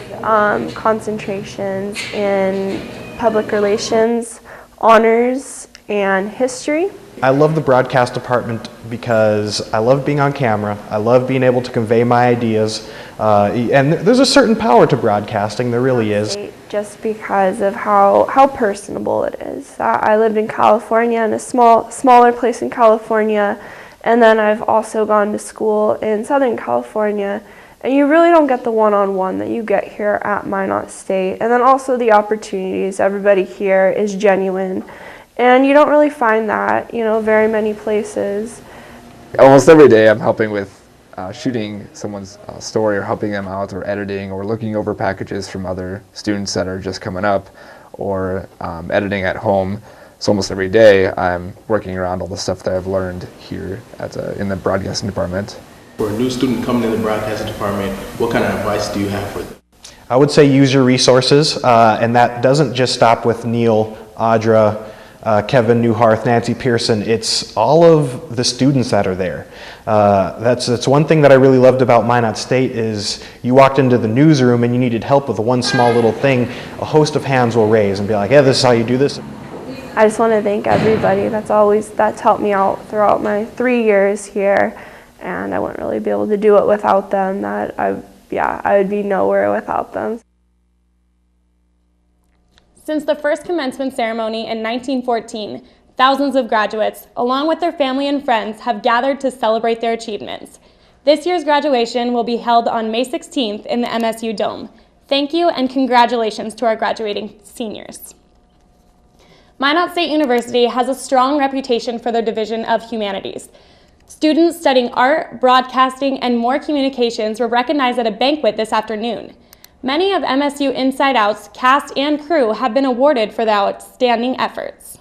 concentrations in public relations, honors, and history. I love the broadcast department because I love being on camera. I love being able to convey my ideas. And there's a certain power to broadcasting, there really is. Just because of how personable it is. I lived in California, in a smaller place in California, and then I've also gone to school in Southern California. And you really don't get the one-on-one that you get here at Minot State. And then also the opportunities. Everybody here is genuine. And you don't really find that, very many places. Almost every day I'm helping with shooting someone's story or helping them out or editing or looking over packages from other students that are just coming up or editing at home. So almost every day I'm working around all the stuff that I've learned here in the broadcasting department. For a new student coming in the broadcasting department, what kind of advice do you have for them? I would say use your resources, and that doesn't just stop with Neil, Audra, Kevin Newharth, Nancy Pearson. It's all of the students that are there. That's one thing that I really loved about Minot State is you walked into the newsroom and you needed help with one small little thing, a host of hands will raise and be like, yeah, this is how you do this. I just want to thank everybody that's helped me out throughout my 3 years here, and I wouldn't really be able to do it without them. I would be nowhere without them. Since the first commencement ceremony in 1914, thousands of graduates, along with their family and friends, have gathered to celebrate their achievements. This year's graduation will be held on May 16th in the MSU Dome. Thank you and congratulations to our graduating seniors. Minot State University has a strong reputation for their Division of Humanities. Students studying art, broadcasting, and more communications were recognized at a banquet this afternoon. Many of MSU Inside Out's cast and crew have been awarded for their outstanding efforts.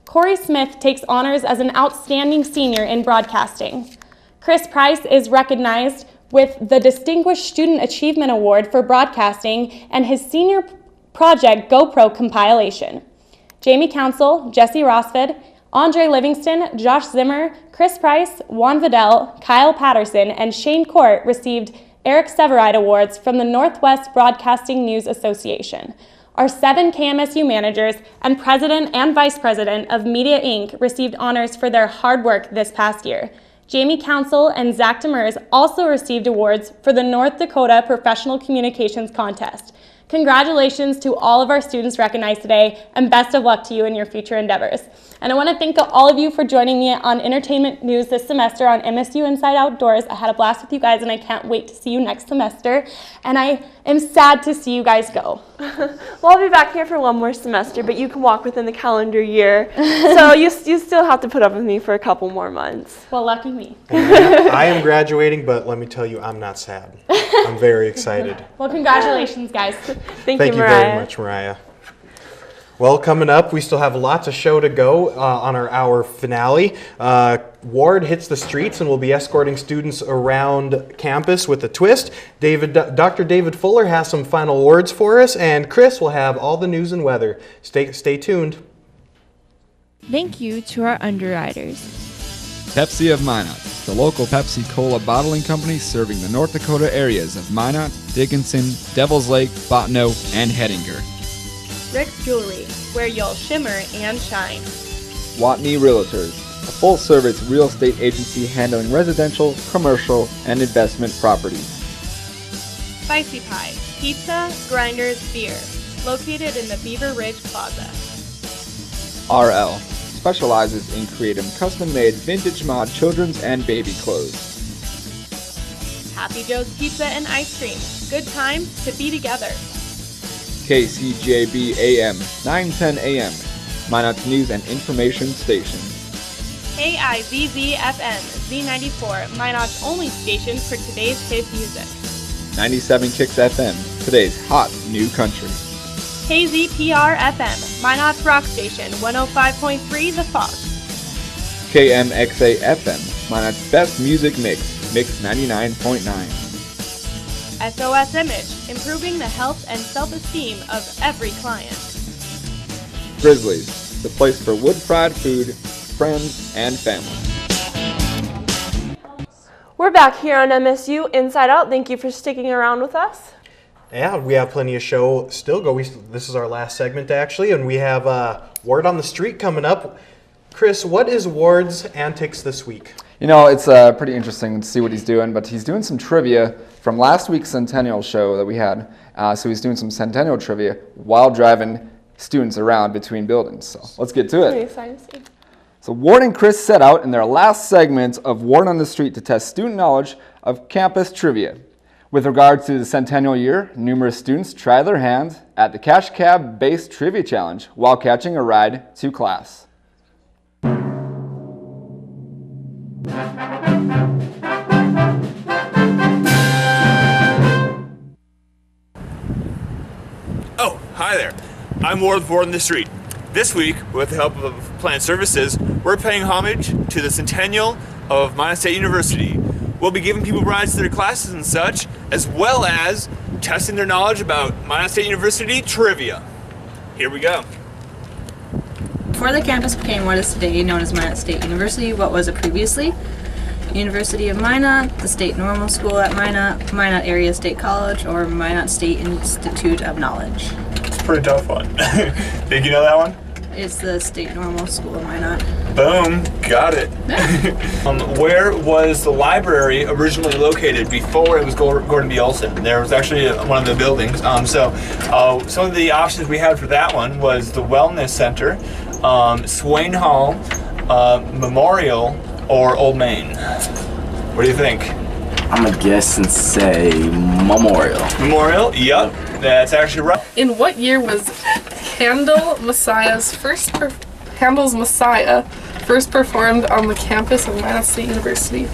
Corey Smith takes honors as an outstanding senior in broadcasting. Chris Price is recognized with the Distinguished Student Achievement Award for broadcasting and his senior project GoPro compilation. Jamie Council, Jesse Rosford, Andre Livingston, Josh Zimmer, Chris Price, Juan Vidal, Kyle Patterson, and Shane Court received Eric Severide Awards from the Northwest Broadcasting News Association. Our 7 KMSU managers and President and Vice President of Media Inc. received honors for their hard work this past year. Jamie Council and Zach Demers also received awards for the North Dakota Professional Communications Contest. Congratulations to all of our students recognized today, and best of luck to you in your future endeavors. And I want to thank all of you for joining me on entertainment news this semester on MSU Inside Outdoors. I had a blast with you guys, and I can't wait to see you next semester. And I am sad to see you guys go. Well, I'll be back here for one more semester, but you can walk within the calendar year. So you still have to put up with me for a couple more months. Well, lucky me. I am graduating, but let me tell you, I'm not sad. I'm very excited. Well, congratulations, guys. Thank you, Mariah. very much, Mariah. Well, coming up, we still have lots of show to go on our hour finale. Ward hits the streets and will be escorting students around campus with a twist. Dr. David Fuller has some final words for us, and Chris will have all the news and weather. Stay tuned. Thank you to our underwriters. Pepsi of Minot, the local Pepsi Cola bottling company serving the North Dakota areas of Minot, Dickinson, Devils Lake, Bottineau, and Hettinger. Rick's Jewelry, where you'll shimmer and shine. Watney Realtors, a full-service real estate agency handling residential, commercial, and investment properties. Spicy Pie, pizza, grinders, beer, located in the Beaver Ridge Plaza. RL specializes in creating custom-made vintage mod children's and baby clothes. Happy Joe's Pizza and Ice Cream, good time to be together. KCJB AM, 910 AM, Minot's news and information station. KIZZ FM, Z94, Minot's only station for today's hit music. 97 Kicks FM, today's hot new country. KZPR FM, Minot's rock station, 105.3 The Fox. KMXA FM, Minot's best music mix, Mix 99.9. SOS Image, improving the health and self-esteem of every client. Grizzlies, the place for wood-fried food, friends, and family. We're back here on MSU Inside Out. Thank you for sticking around with us. Yeah, we have plenty of show still go. This is our last segment actually, and we have Ward on the Street coming up. Chris, what is Ward's antics this week? You know, it's pretty interesting to see what he's doing, but he's doing some trivia from last week's Centennial show that we had. So he's doing some Centennial trivia while driving students around between buildings. So let's get to it. Pretty excited to see. So Ward and Chris set out in their last segment of Ward on the Street to test student knowledge of campus trivia. With regard to the Centennial year, numerous students tried their hand at the Cash Cab-based trivia challenge while catching a ride to class. Oh, hi there. I'm Ward with Ward on the Street. This week, with the help of Plant Services, we're paying homage to the Centennial of Minot State University. We'll be giving people rides to their classes and such, as well as testing their knowledge about Minot State University trivia. Here we go. Before the campus became what is today known as Minot State University, what was it previously? University of Minot, the State Normal School at Minot, Minot Area State College, or Minot State Institute of Knowledge. It's a pretty tough one. Think you know that one? It's the State Normal School at Minot. Boom, got it. Where was the library originally located before it was Gordon B. Olson? There was actually one of the buildings. Some of the options we had for that one was the Wellness Center, Swain Hall, Memorial, or Old Main. What do you think? I'm gonna guess and say Memorial. Memorial? Yup, that's actually right. In what year was Handel's Messiah first performed on the campus of Minot State University?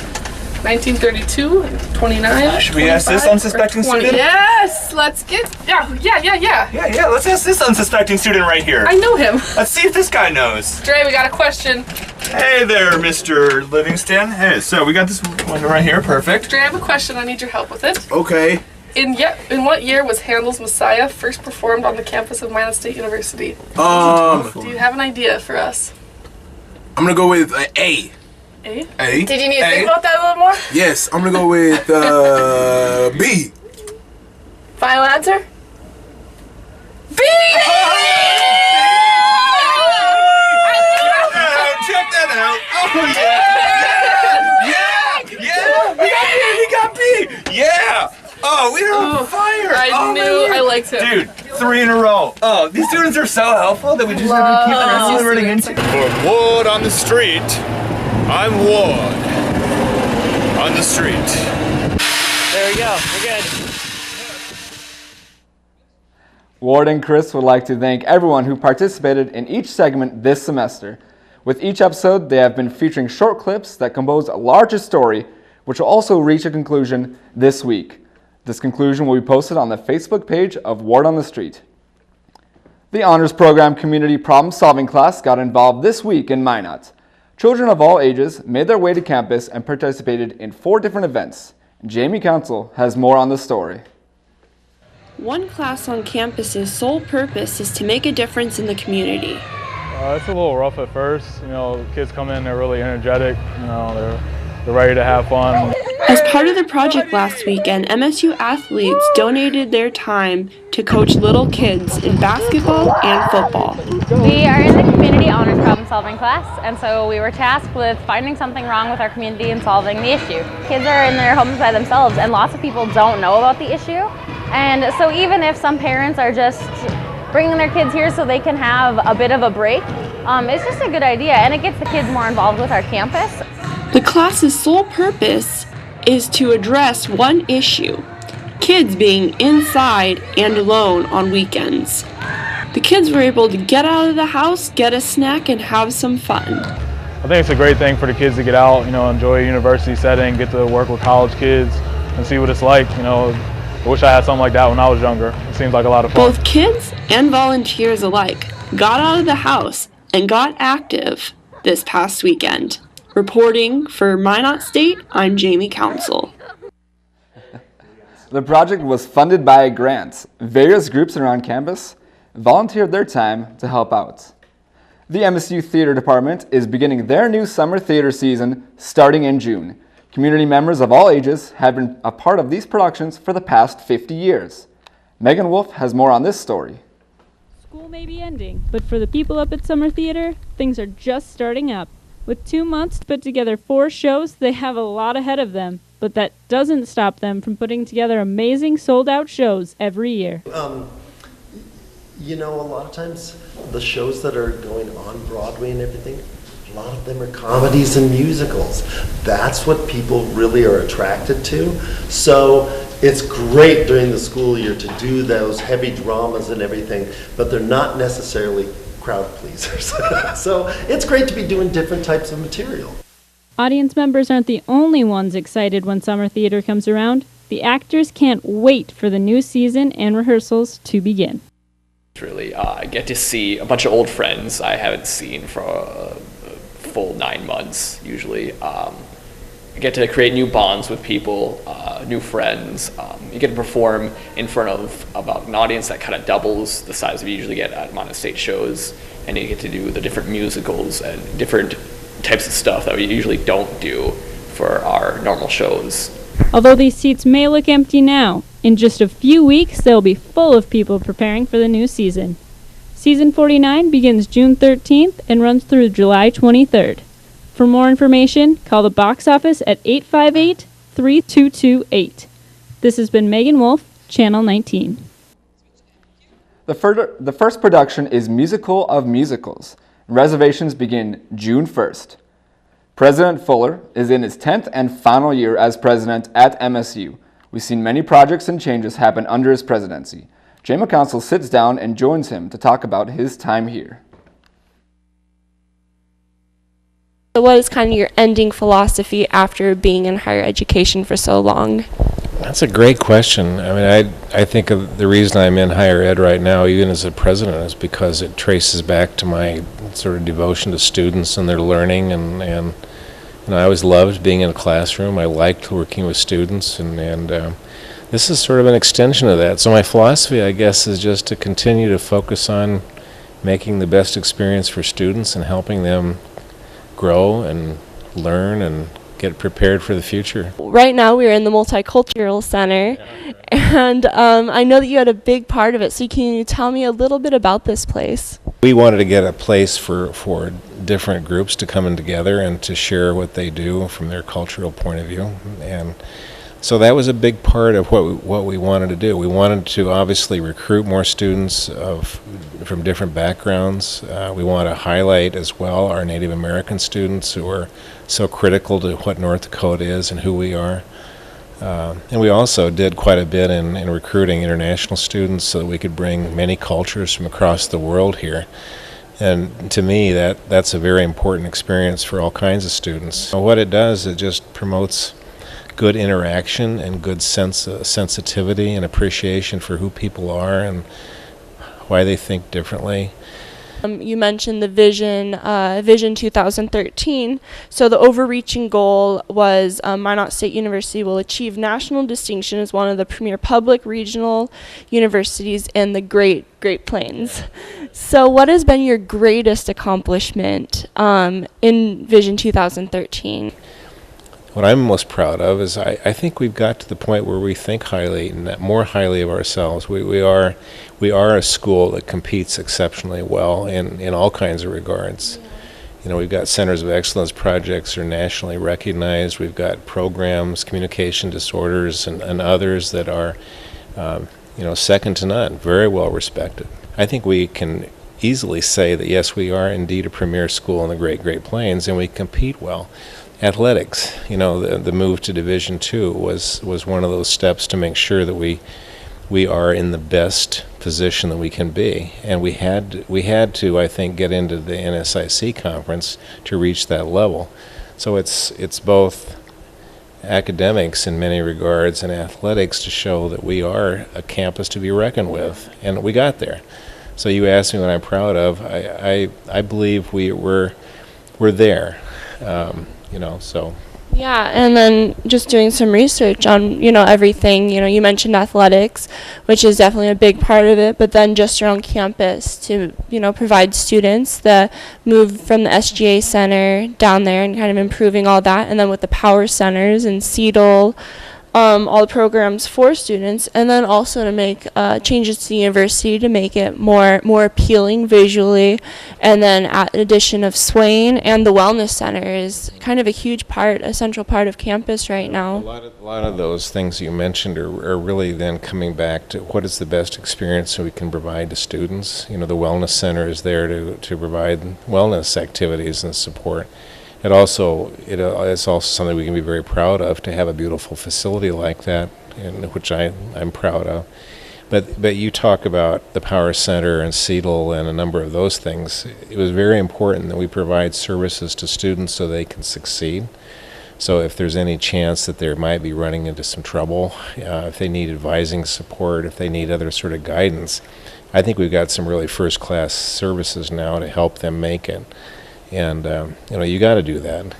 1932, 29, Should we ask this unsuspecting student? Yes, let's get, yeah. Yeah, let's ask this unsuspecting student right here. I know him. Let's see if this guy knows. Dre, we got a question. Hey there, Mr. Livingston. Hey, so we got this one right here, perfect. Dre, I have a question, I need your help with it. Okay. In what year was Handel's Messiah first performed on the campus of Minot State University? Do you have an idea for us? I'm gonna go with A. A? A. Did you need to think about that a little more? Yes, I'm gonna go with B. Final answer? B! Check that out. Oh, yeah. He got B. Yeah. Oh, we are on fire. I liked it. Dude, 3 in a row. Oh, these students are so helpful that we just have to keep running into. For Ward on the Street, I'm Ward on the Street. There we go. We're good. Ward and Chris would like to thank everyone who participated in each segment this semester. With each episode, they have been featuring short clips that compose a larger story, which will also reach a conclusion this week. This conclusion will be posted on the Facebook page of Ward on the Street. The Honors Program Community Problem Solving class got involved this week in Minot. Children of all ages made their way to campus and participated in 4 different events. Jamie Council has more on the story. One class on campus's sole purpose is to make a difference in the community. It's a little rough at first. You know, kids come in, they're really energetic. You know, they're ready to have fun. As part of the project last weekend, MSU athletes donated their time to coach little kids in basketball and football. We are in the Community Honors Problem Solving class, and so we were tasked with finding something wrong with our community and solving the issue. Kids are in their homes by themselves, and lots of people don't know about the issue. And so even if some parents are just bringing their kids here so they can have a bit of a break, it's just a good idea, and it gets the kids more involved with our campus. The class's sole purpose is to address one issue: kids being inside and alone on weekends. The kids were able to get out of the house, get a snack, and have some fun. I think it's a great thing for the kids to get out, you know, enjoy a university setting, get to work with college kids, and see what it's like. You know, I wish I had something like that when I was younger. It seems like a lot of fun. Both kids and volunteers alike got out of the house and got active this past weekend. Reporting for Minot State, I'm Jamie Council. The project was funded by a grant. Various groups around campus volunteered their time to help out. The MSU Theater Department is beginning their new summer theater season starting in June. Community members of all ages have been a part of these productions for the past 50 years. Megan Wolf has more on this story. School may be ending, but for the people up at Summer Theater, things are just starting up. With 2 months to put together 4 shows, they have a lot ahead of them. But that doesn't stop them from putting together amazing sold-out shows every year. You know, a lot of times the shows that are going on Broadway and everything, a lot of them are comedies and musicals. That's what people really are attracted to. So it's great during the school year to do those heavy dramas and everything, but they're not necessarily crowd pleasers. So it's great to be doing different types of material. Audience members aren't the only ones excited when Summer Theater comes around. The actors can't wait for the new season and rehearsals to begin. Really, I get to see a bunch of old friends I haven't seen for a full 9 months, usually. I get to create new bonds with people, new friends. You get to perform in front of about an audience that kind of doubles the size we usually get at Minot State shows, and you get to do the different musicals and different types of stuff that we usually don't do for our normal shows. Although these seats may look empty now, in just a few weeks they'll be full of people preparing for the new season. Season 49 begins June 13th and runs through July 23rd. For more information, call the box office at 858-3228. This has been Megan Wolf, Channel 19. The first production is Musical of Musicals. Reservations begin June 1st. President Fuller is in his 10th and final year as president at MSU. We've seen many projects and changes happen under his presidency. Jay McCounsell sits down and joins him to talk about his time here. So what is kind of your ending philosophy after being in higher education for so long? That's a great question. I mean, I think of the reason I'm in higher ed right now, even as a president, is because it traces back to my sort of devotion to students and their learning, and you know, I always loved being in a classroom. I liked working with students, and this is sort of an extension of that. So my philosophy, I guess, is just to continue to focus on making the best experience for students and helping them grow and learn and get prepared for the future. Right now we're in the Multicultural Center, and I know that you had a big part of it, so can you tell me a little bit about this place? We wanted to get a place for different groups to come in together and to share what they do from their cultural point of view, and so that was a big part of what we wanted to do. We wanted to obviously recruit more students from different backgrounds. We want to highlight as well our Native American students who are so critical to what North Dakota is and who we are. And we also did quite a bit in recruiting international students so that we could bring many cultures from across the world here. And to me, that's a very important experience for all kinds of students. What it does, it just promotes good interaction and good sensitivity and appreciation for who people are and why they think differently. You mentioned the Vision 2013. So the overreaching goal was Minot State University will achieve national distinction as one of the premier public regional universities in the Great Plains. So what has been your greatest accomplishment in Vision 2013? What I'm most proud of is I think we've got to the point where we think highly and more highly of ourselves. We are a school that competes exceptionally well in all kinds of regards. You know, we've got centers of excellence projects that are nationally recognized. We've got programs, communication disorders, and others that are, second to none, very well respected. I think we can easily say that yes, we are indeed a premier school in the Great Plains, and we compete well. Athletics, the move to Division II was one of those steps to make sure that we are in the best position that we can be, and we had to, I think, get into the NSIC conference to reach that level. So it's both academics in many regards and athletics to show that we are a campus to be reckoned with, and we got there. So you asked me what I'm proud of. I believe we're there. So. Yeah, and then just doing some research on, everything. You mentioned athletics, which is definitely a big part of it, but then just around campus to, provide students the move from the SGA Center down there and kind of improving all that, and then with the power centers and CEDL, all the programs for students, and then also to make changes to the university to make it more appealing visually. And then addition of Swain and the Wellness Center is kind of a huge part, a central part of campus right now. A lot of those things you mentioned are really then coming back to what is the best experience we can provide to students. You know, the Wellness Center is there to provide wellness activities and support. It's also something we can be very proud of, to have a beautiful facility like that, which I'm proud of. But you talk about the Power Center and CETL and a number of those things. It was very important that we provide services to students so they can succeed. So if there's any chance that they might be running into some trouble, if they need advising support, if they need other sort of guidance, I think we've got some really first-class services now to help them make it. And you got to do that.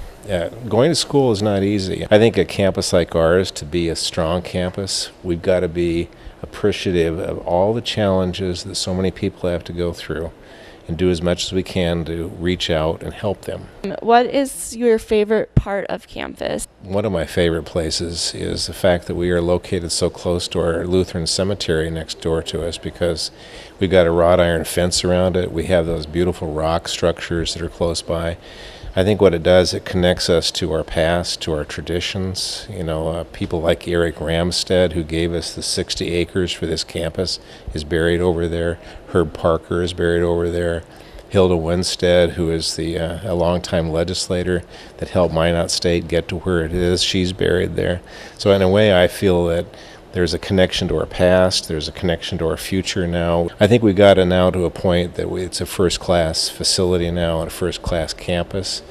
Going to school is not easy. I think a campus like ours, to be a strong campus, we've got to be appreciative of all the challenges that so many people have to go through, and do as much as we can to reach out and help them. What is your favorite part of campus? One of my favorite places is the fact that we are located so close to our Lutheran cemetery next door to us, because we've got a wrought iron fence around it. We have those beautiful rock structures that are close by. I think what it does, it connects us to our past, to our traditions. People like Eric Ramstead, who gave us the 60 acres for this campus, is buried over there. Herb Parker is buried over there. Hilda Winstead, who is a longtime legislator that helped Minot State get to where it is, she's buried there. So in a way, I feel that there's a connection to our past, there's a connection to our future now. I think we got it now to a point that it's a first-class facility now and a first-class campus.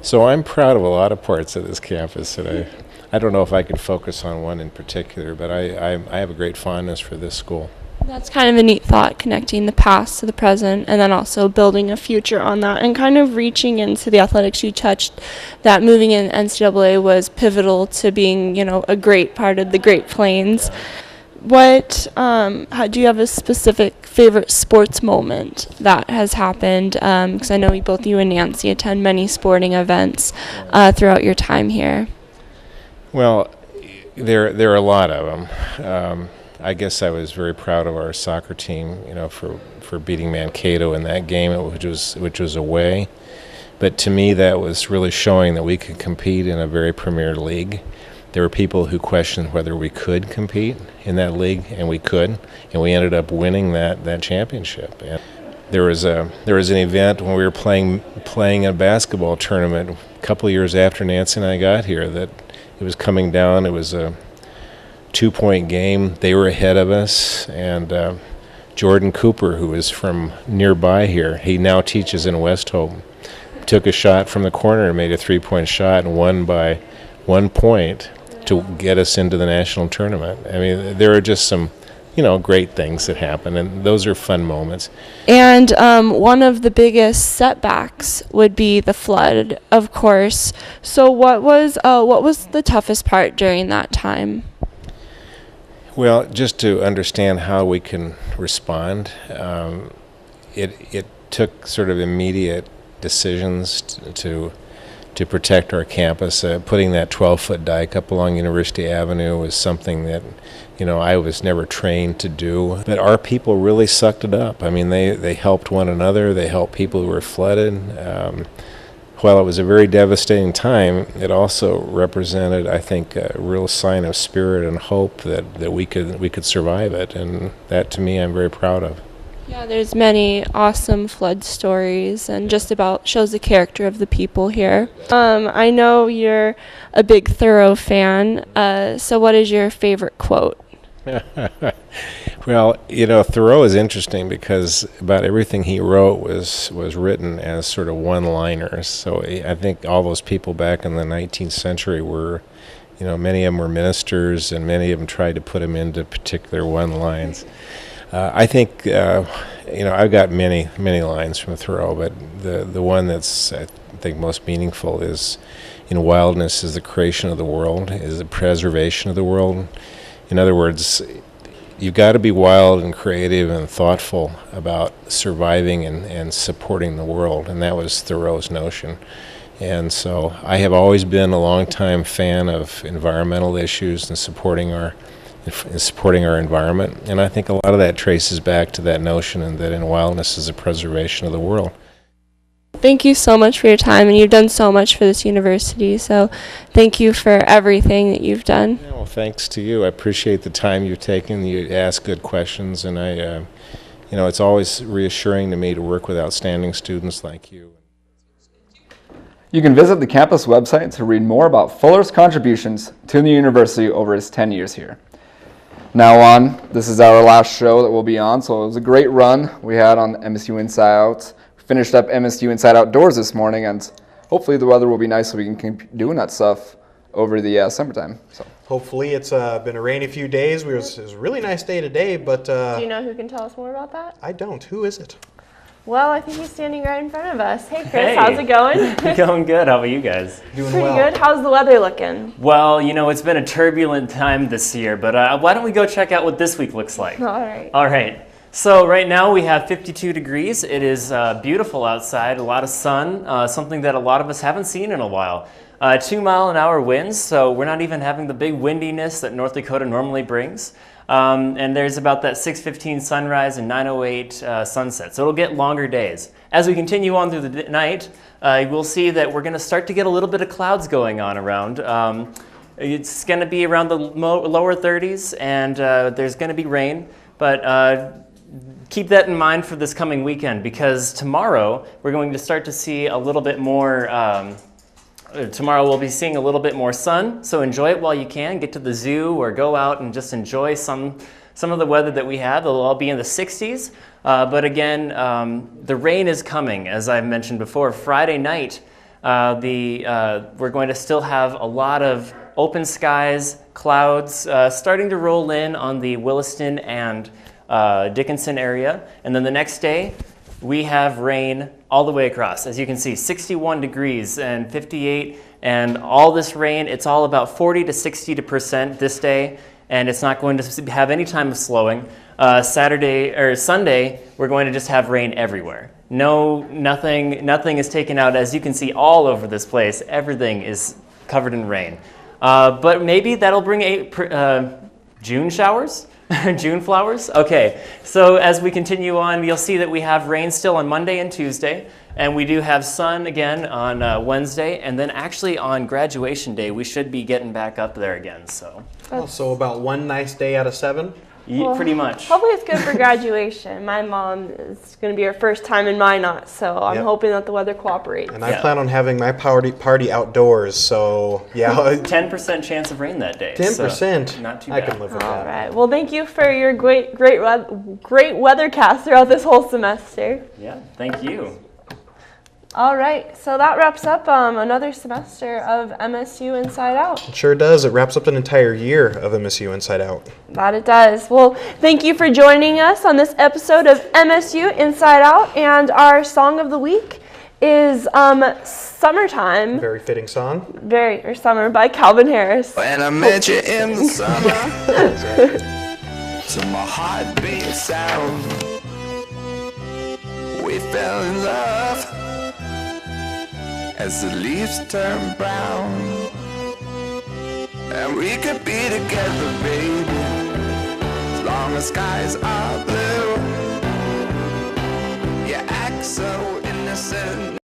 So I'm proud of a lot of parts of this campus, and I don't know if I could focus on one in particular, but I have a great fondness for this school. That's kind of a neat thought, connecting the past to the present, and then also building a future on that, and kind of reaching into the athletics you touched. That moving in NCAA was pivotal to being, a great part of the Great Plains. Do you have a specific favorite sports moment that has happened? Because I know both you and Nancy attend many sporting events throughout your time here. Well, there are a lot of them. I guess I was very proud of our soccer team, for beating Mankato in that game, which was away. But to me, that was really showing that we could compete in a very premier league. There were people who questioned whether we could compete in that league, and we could, and we ended up winning that championship. And there was an event when we were playing a basketball tournament a couple of years after Nancy and I got here that it was coming down. It was a 2-point game. They were ahead of us, and Jordan Cooper, who is from nearby here, he now teaches in West Hope, took a shot from the corner and made a 3-point shot and won by 1 point to get us into the national tournament. I mean, there are just some great things that happen, and those are fun moments. And one of the biggest setbacks would be the flood, of course. So what was the toughest part during that time? Well, just to understand how we can respond, it took sort of immediate decisions to protect our campus. Putting that 12-foot dike up along University Avenue was something that, I was never trained to do. But our people really sucked it up. I mean, they helped one another. They helped people who were flooded. While it was a very devastating time, it also represented, I think, a real sign of spirit and hope that we could survive it. And that, to me, I'm very proud of. Yeah, there's many awesome flood stories, and just about shows the character of the people here. I know you're a big Thoreau fan, so what is your favorite quote? Well, Thoreau is interesting because about everything he wrote was written as sort of one-liners. So I think all those people back in the 19th century were, many of them were ministers, and many of them tried to put them into particular one-lines. I think, I've got many lines from Thoreau, but the one that's, I think, most meaningful is, wildness is the creation of the world, is the preservation of the world. In other words, you've got to be wild and creative and thoughtful about surviving and supporting the world, and that was Thoreau's notion. And so I have always been a longtime fan of environmental issues and supporting our environment. And I think a lot of that traces back to that notion and that in wildness is a preservation of the world. Thank you so much for your time, and you've done so much for this university, so thank you for everything that you've done. Yeah, well, thanks to you. I appreciate the time you've taken. You ask good questions, and it's always reassuring to me to work with outstanding students like you. You can visit the campus website to read more about Fuller's contributions to the university over his 10 years here. Now on, this is our last show that we'll be on, so it was a great run we had on MSU Inside Out. Finished up MSU Inside Outdoors this morning, and hopefully the weather will be nice so we can keep doing that stuff over the summertime. So hopefully it's been a rainy few days. It was a really nice day today, but... Do you know who can tell us more about that? I don't. Who is it? Well, I think he's standing right in front of us. Hey, Chris, Hey. how's it going? Going good. How about you guys? Doing Pretty good. How's the weather looking? Well, it's been a turbulent time this year, but why don't we go check out what this week looks like? All right. All right. So right now we have 52 degrees. It is beautiful outside, a lot of sun, something that a lot of us haven't seen in a while. 2-mile-an-hour winds, so we're not even having the big windiness that North Dakota normally brings. And there's about that 6:15 sunrise and 9:08 sunset, so it'll get longer days. As we continue on through the night, we'll see that we're going to start to get a little bit of clouds going on around. It's going to be around the lower 30s, and there's going to be rain, but keep that in mind for this coming weekend, because tomorrow we're going to start to see a little bit more, tomorrow we'll be seeing a little bit more sun, so enjoy it while you can. Get to the zoo or go out and just enjoy some of the weather that we have. It'll all be in the 60s, but again, the rain is coming, as I mentioned before. Friday night, we're going to still have a lot of open skies, clouds starting to roll in on the Williston and Dickinson area, and then the next day we have rain all the way across. As you can see, 61 degrees and 58, and all this rain, it's all about 40 to 60% this day, and it's not going to have any time of slowing. Saturday or Sunday, we're going to just have rain everywhere. Nothing is taken out. As you can see all over this place, everything is covered in rain. But maybe that'll bring June showers? June flowers? Okay, so as we continue on, you'll see that we have rain still on Monday and Tuesday, and we do have sun again on Wednesday, and then actually on graduation day, we should be getting back up there again. So about one nice day out of 7? Well, pretty much. Hopefully it's good for graduation. My mom is going to be her first time in Minot, so I'm hoping that the weather cooperates. And I plan on having my party outdoors, so yeah. 10% chance of rain that day. 10%? So not too I bad. can live with All that. right. Well, thank you for your great weathercast throughout this whole semester. Yeah, thank you. All right. So that wraps up another semester of MSU Inside Out. It sure does. It wraps up an entire year of MSU Inside Out. That it does. Well, thank you for joining us on this episode of MSU Inside Out, and our song of the week is Summertime. Very fitting song. Or Summer by Calvin Harris. When I met you in the summer, to my heartbeat sound, we fell in love as the leaves turn brown, and we could be together, baby, as long as skies are blue. You act so innocent.